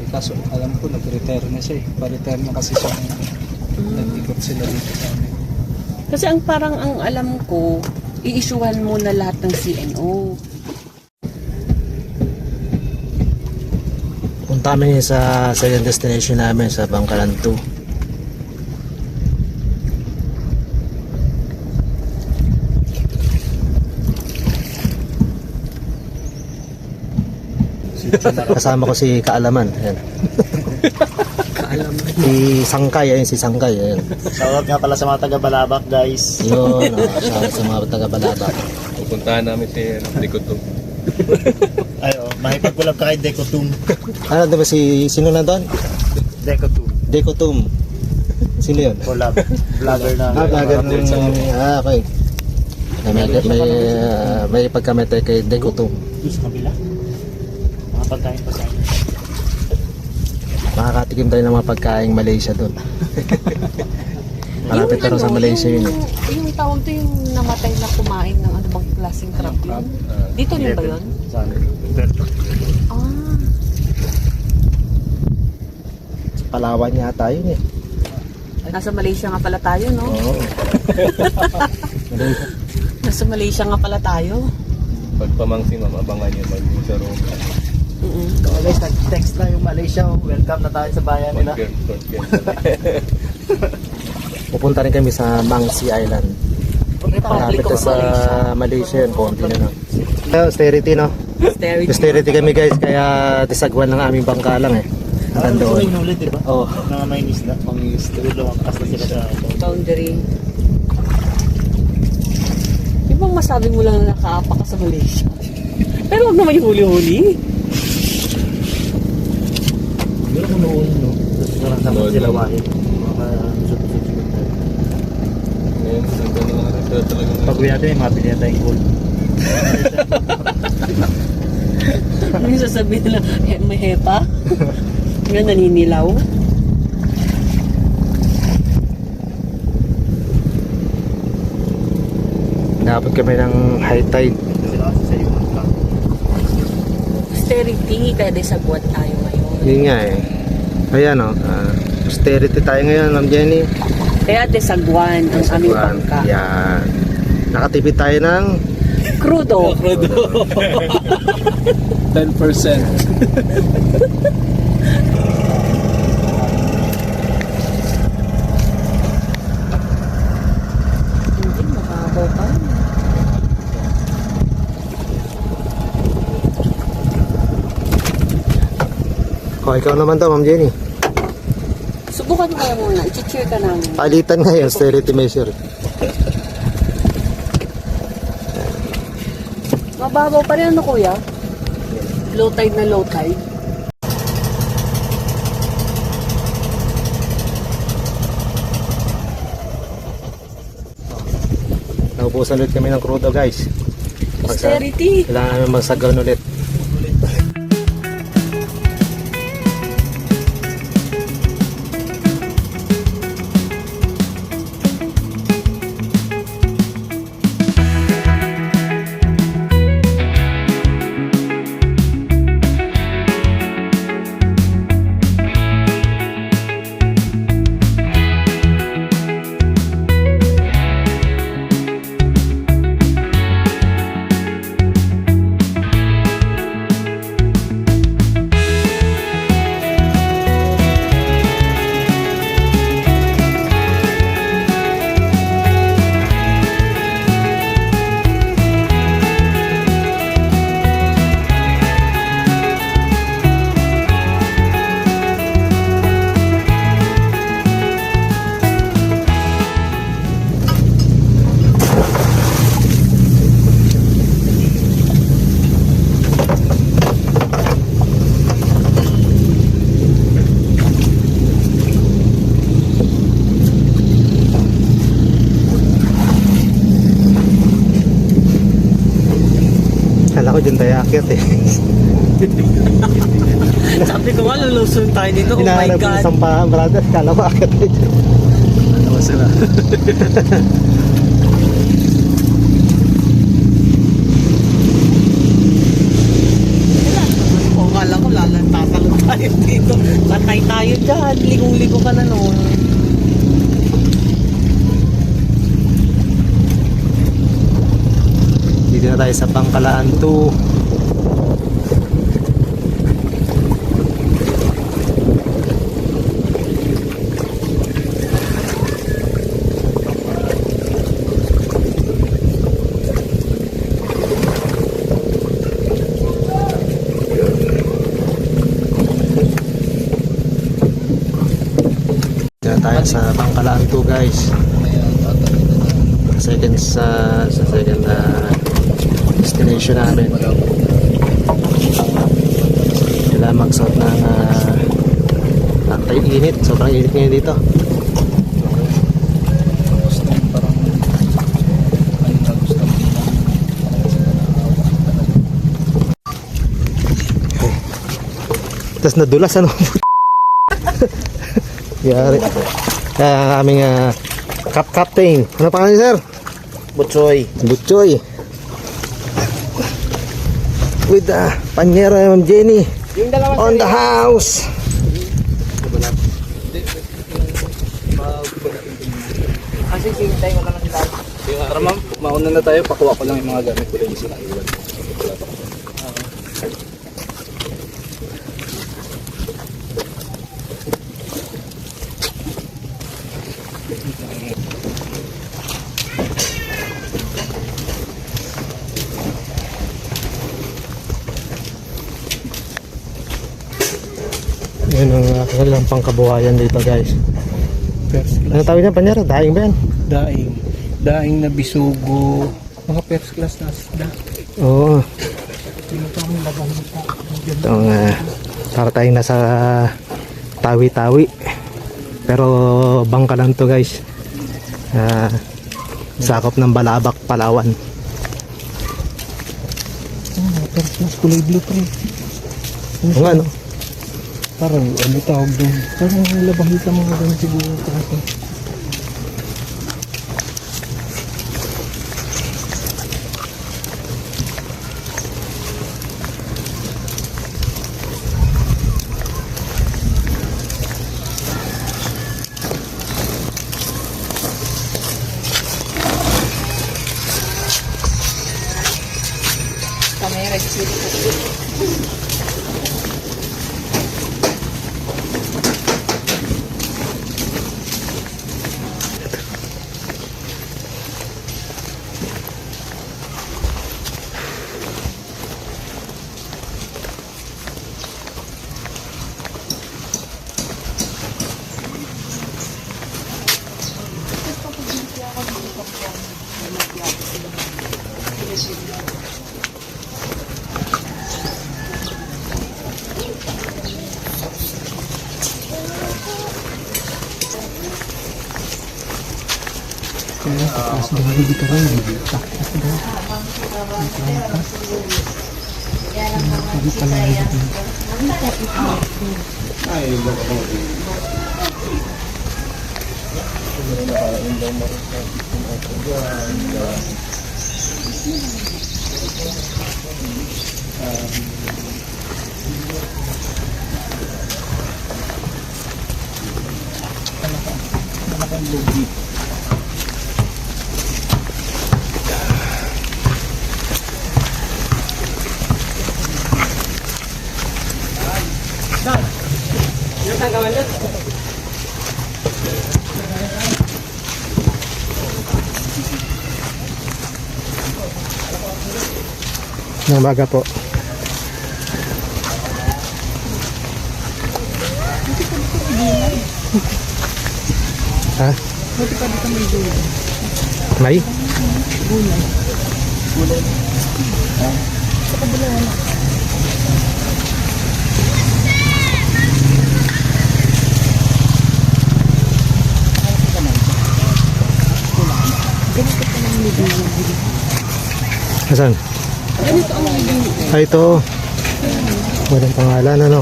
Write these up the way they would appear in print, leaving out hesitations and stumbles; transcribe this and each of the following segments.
kaso alam ko nag-retire na siya eh. Pa-retire na kasi siya nag-ikot sila dito sa amin. Kasi ang parang ang alam ko, i-issuehan mo na lahat ng CNO. Punta kami sa second destination namin sa Bangkalan 2. Kasama ko si Kaalaman. Ayan. Kaalaman. Si Sangkay, ayun si Sangkay. Ayan. Shoutout nga pala sa mga taga-Balabak, guys. Yun, shoutout sa mga taga-Balabak. Pupuntahan namin si Dikotum. Ay, makipag-collab ka kay Decotum. Ano diba sino na doon? Decotum. Decotum. Sino yun? Collab. Vlogger na. Vlogger ng... okay. May pagkamete kay Decotum. Doon sa kabila. Mga pagkain pa sa akin. Makakatikim tayo ng mga pagkaing Malaysia doon. Malapit na rin sa Malaysia yun. Yung tawag to yung namatay na kumain ng ano bang klaseng crab yun? Dito din ba yun? Saan? Berto. Ah, Palawan yata yun eh. nasa Malaysia nga pala tayo, no? Oo. Nasa Malaysia nga pala tayo. Pag pamangsin, abangan nyo mag-sa room. So guys, nag-text na yung Malaysia. Welcome na tayo sa bayan nila. Pupunta rin kami sa Mangsi Island. Malapit Republic na of sa Malaysia. Malaysia yun. Konti na lang. Austerity no? Austerity. Austerity kami guys. Kaya disagwan ng aming bangkalang eh. Ano Nandoon. yung ulit, diba? Oo. Na may isda. Doon lumampas na sila sa Boundary. Yung bang masabi mo lang na nakaapa ka sa Malaysia? Pero huwag naman yung huli-huli. Pero kung noon, no? Doon na lang sa Noon. sila wahid. Mga sud-sud-sud. Ngayon, nandun na lang rin talagang... Pag uwi natin, mabili na tayong gold. Ano yung sasabihin nila? May hepa? Nga naninilaw? Dapat kami ng high tide. Sila kasi sa iyo. Austerity, kaya desagwan tayo ngayon. Yun nga eh. Ayan o. Austerity tayo ngayon, Ma'am Jenny. Kaya desagwan ang aming bangka. Yan. Nakatipid tayo ng Crudo. 10%. Hindi, mababaw pa. O, ikaw naman to, Ma'am Jenny. Subukan mo kaya muna. I-cheer ka namin. Palitan nga yung austerity measure. Mababaw pa rin ano kuya? Low tide na low tide. Naubusan ulit kami ng crudo guys. Austerity. Kailangan namin magsagaw ulit. Kala ko dyan tayo akyat eh. Sabi ko nga, lulusong tayo dito. Oh my Hinahanap yung God. sampahan, brother. Kala ko akyat tayo dyan. Ano ba sila? O, kala ko lalang tatalon tayo. tayo dito. Patay tayo dyan. Ligong-ligo ka na noon. Dito na tayo sa Bangkalaan 2. Dito na tayo sa Bangkalaan 2 guys. Sa second destination namin. Kailangan magsuot ng antay-init. Sobrang init ngayon dito. Gusto mo parang ano na gusto mo Tapos nadulas ano. Yari. Kaya ang aming captain. Ano pangalan niyo, sir? Butsoy. Butchoy. With Panyera Ma'am Jenny on the house. Kasi sintay ko naman tayo. Para mauna na tayo, pakuha ko lang yung mga gamit ko lang yung sinaiwan. Yan ang kanilang pangkabuhayan dito guys. First Ano tawag niyan, Panyera? Daing ba yan? daing. Daing na bisugo. Mga first class na isda. Oo. Sino pa ang labang ito? Itong para tayong nasa Tawi-Tawi. Pero bangka lang to guys. Sakop ng Balabac, Palawan. First class, kulay blue pre. Oo nga no? Parang ano tawag doon? Parang labahita mga doon siguro. Taas daw dito rin. Taas daw. Hindi pala dito. Ng baga po. Ha? May? Asan? Ay, ito. Walang pangalan, ano?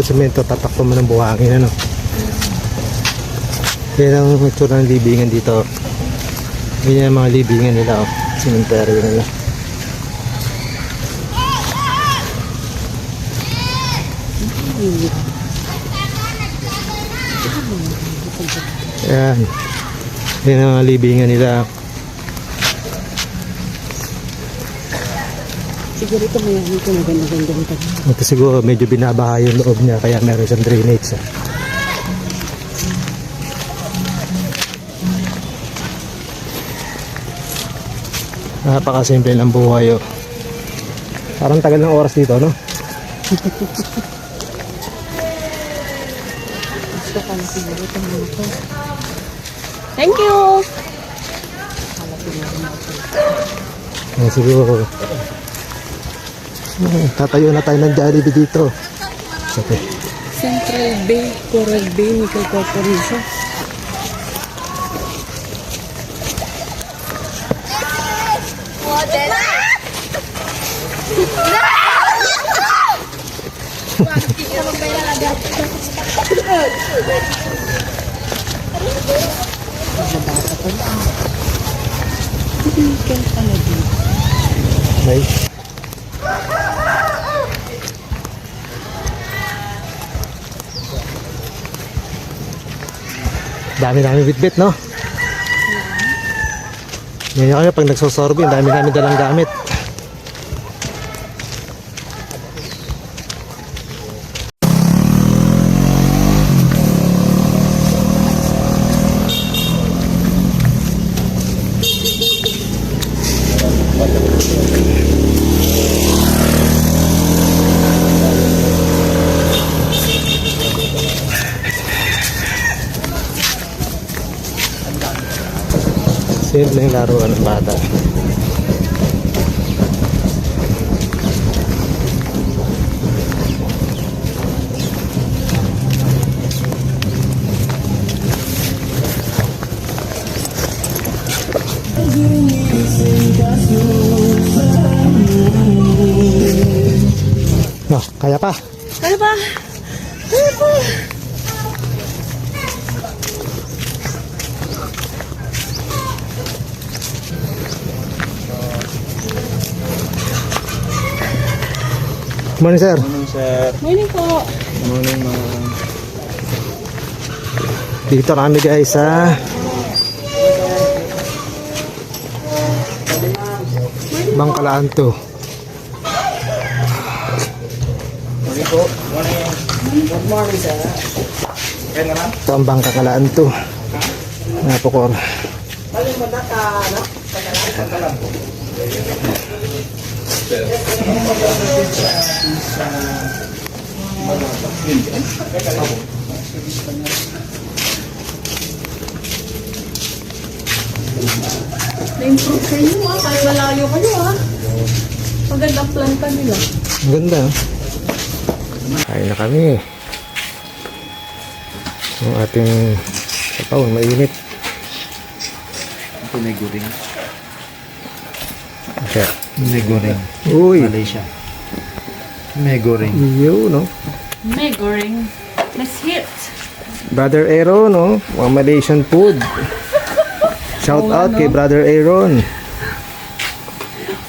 Semento, tatakpo mo ng buhangin, ano? Yan ang itsura ng libingan dito. Yan yung mga libingan nila, oh. Cemetery nila. Init. Ayan. Yan ang mga libingan nila. Siguro ito mayaman ko maganda-ganda nito. Ito siguro medyo binabaha yung loob niya kaya meron siyang drainage. Napakasimple ng buhay oh. Parang tagal ng oras dito, no? Gusto ka na siguro ito mga ito. Thank you! Siguro tatayo na tayo ng Jollibee dito. Okay. Central Bay, Coral Bay, Nickel Corporation. Nickel pala din. Nice. Dami-dami bitbit, no? Ngayon kami pag nagsosorbe, dami-dami dalang gamit. Simple yung laruan ng bata. No, kaya pa. Ano ba? Ano ba? Good morning, sir. Sir, Morning po. morning mga Dito kami guys sa Bangkalaan to. Good morning, sir. Ito ang Bangkalaan to. Napukor. Na-improve sa inyo kahit malayo kayo Magandang planta nila. Ang ganda. Kain na kami. Ang ating sapaw, mainit. Ito may guring. Okay. May guring. Uy. Malaysia. May guring. Iyo, no? May goreng. Let's hit. Brother Aaron, no? Mga Malaysian food. Shout out kay Brother Aaron.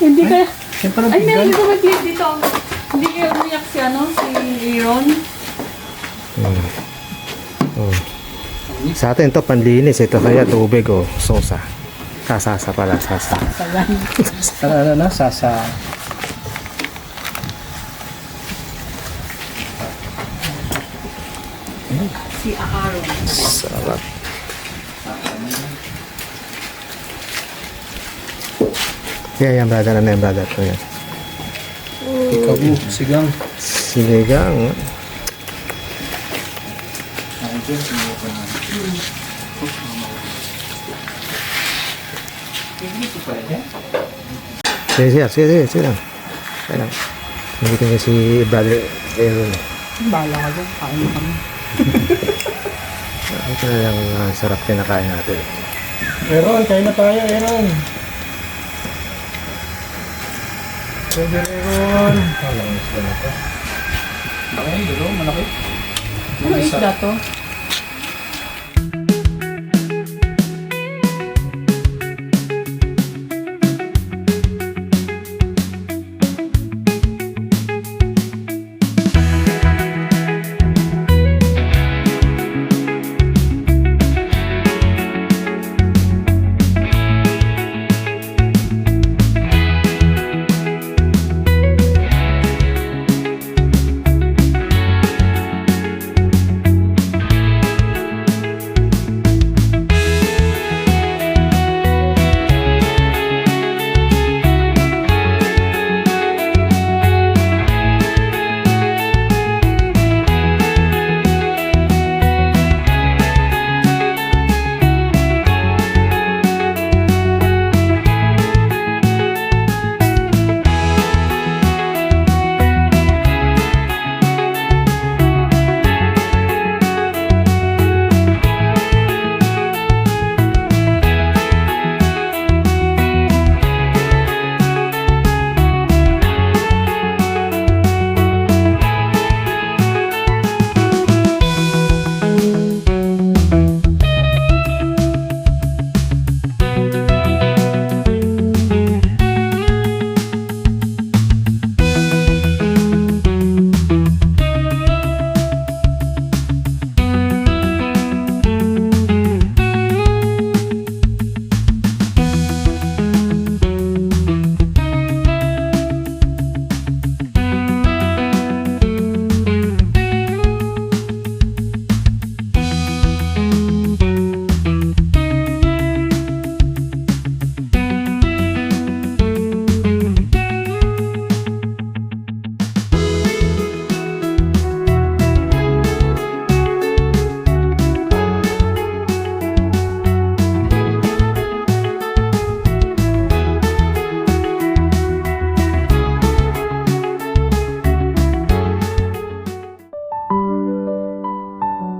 Hindi kaya... Ay, meron dito mag-hit dito. Hindi kaya umiyak si Aaron. Oh. Sa atin to panlinis. Ito kaya tubig o sosa. Sasasa pala, sasa. Sasa. Si Aaron. Sarap. Yeah, yan brother. Ano yan brother? So, yan. Ikabu, sigang. Sinigang. Sige, sige lang. Kaya lang. Nandito niya si Brother Aaron. Bala ka dyan. Kain na kami. Ito na lang sarap kinakain natin. Aaron, kain na tayo, Aaron. Brother Aaron. Walang isda na to. Malaki, dulo, malaki. Ano isda to?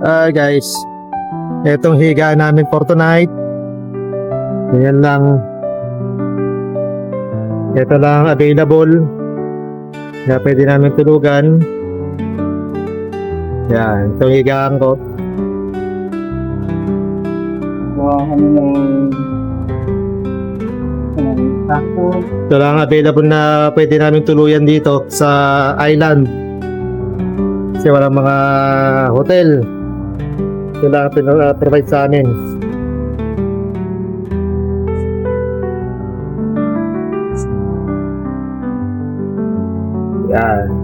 Guys, etong higa namin for tonight. Yan lang. Ito lang available na pwede namin tulugan. Yan, itong higaan ko. Ito lang available na pwede namin tuluyan dito sa island. Kasi walang mga hotel. Ito lang provide sa amin. Yan.